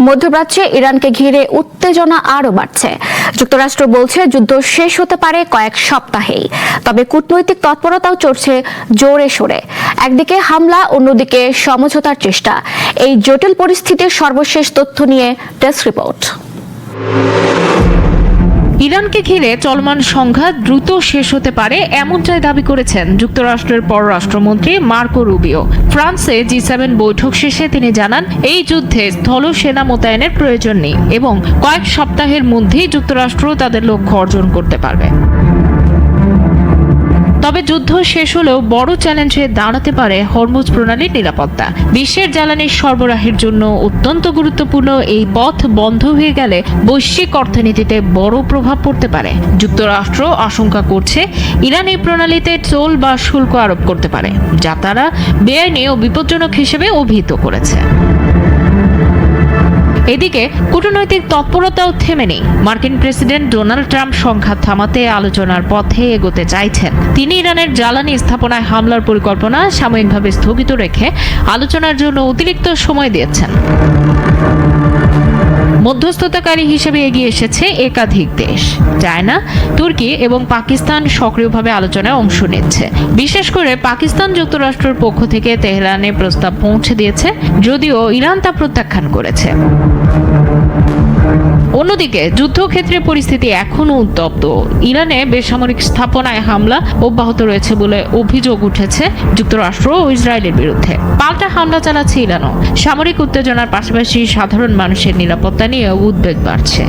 মধ্যপ্রাচ্যে ইরানকে ঘিরে উত্তেজনা আরও বাড়ছে। যুক্তরাষ্ট্র বলছে যুদ্ধ শেষ হতে পারে কয়েক সপ্তাহেই, তবে কূটনৈতিক তৎপরতাও চলছে জোরে সোরে। একদিকে হামলা, অন্যদিকে সমঝোতার চেষ্টা। এই জটিল পরিস্থিতির সর্বশেষ তথ্য নিয়ে ডেস্ক রিপোর্ট। ইরানকে ঘিরে চলমান সংঘাত দ্রুত শেষ হতে পারে এমনটাই দাবি করেছেন যুক্তরাষ্ট্রের পররাষ্ট্রমন্ত্রী মার্কো রুবিও। ফ্রান্সে জি7 বৈঠক শেষে তিনি জানান, এই যুদ্ধে স্থল সেনা মোতায়েনের প্রয়োজন নেই এবং কয়েক সপ্তাহের মধ্যেই যুক্তরাষ্ট্র তাদের লক্ষ্য অর্জন করতে পারবে। তবে যুদ্ধ শেষ হলেও বড় চ্যালেঞ্জে দাঁড়াতে পারে হরমুজ প্রণালীর নিরাপত্তা। বিশ্বের জ্বালানি সরবরাহের জন্য অত্যন্ত গুরুত্বপূর্ণ এই পথ বন্ধ হয়ে গেলে বৈশ্বিক অর্থনীতিতে বড় প্রভাব পড়তে পারে। যুক্তরাষ্ট্র আশঙ্কা করছে ইরান এই প্রণালীতে টোল বা শুল্ক আরোপ করতে পারে, যা তারা বেআইনি ও বিপজ্জনক হিসেবে অভিহিত করেছে। এদিকে কূটনৈতিক তৎপরতাও থেমে নেই। মার্কিন প্রেসিডেন্ট ডোনাল্ড ট্রাম্প সংঘাত থামাতে আলোচনার পথে এগোতে চাইছেন। তিনি ইরানের জ্বালানি স্থাপনায় হামলার পরিকল্পনা সাময়িকভাবে স্থগিত রেখে আলোচনার জন্য অতিরিক্ত সময় দিয়েছেন। মধ্যস্থতাকারী হিসেবে এগিয়ে এসেছে একাধিক দেশ। চায়না, তুর্কি এবং পাকিস্তান সক্রিয়ভাবে আলোচনায় অংশ নিচ্ছে। বিশেষ করে পাকিস্তান যুক্তরাষ্ট্রের পক্ষ থেকে তেহরানে প্রস্তাব পৌঁছে দিয়েছে, যদিও ইরান তা প্রত্যাখ্যান করেছে। অন্যদিকে যুদ্ধক্ষেত্রে পরিস্থিতি এখনও উত্তপ্ত। ইরানে বেসামরিক স্থাপনায় হামলা অব্যাহত রয়েছে বলে অভিযোগ উঠেছে যুক্তরাষ্ট্র ও ইসরায়েলের বিরুদ্ধে। পাল্টা হামলা চালাচ্ছে ইরানও। সামরিক উত্তেজনার পাশাপাশি সাধারণ মানুষের নিরাপত্তা নিয়ে উদ্বেগ বাড়ছে।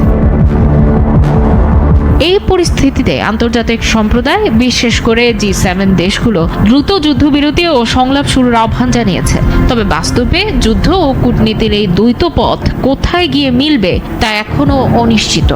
এই পরিস্থিতিতে আন্তর্জাতিক সম্প্রদায়, বিশেষ করে জি7 দেশগুলো দ্রুত যুদ্ধবিরতি ও সংলাপ শুরুর আহ্বান জানিয়েছে। তবে বাস্তবে যুদ্ধ ও কূটনীতির এই দ্বৈত পথ কোথায় গিয়ে মিলবে তা এখনো অনিশ্চিত।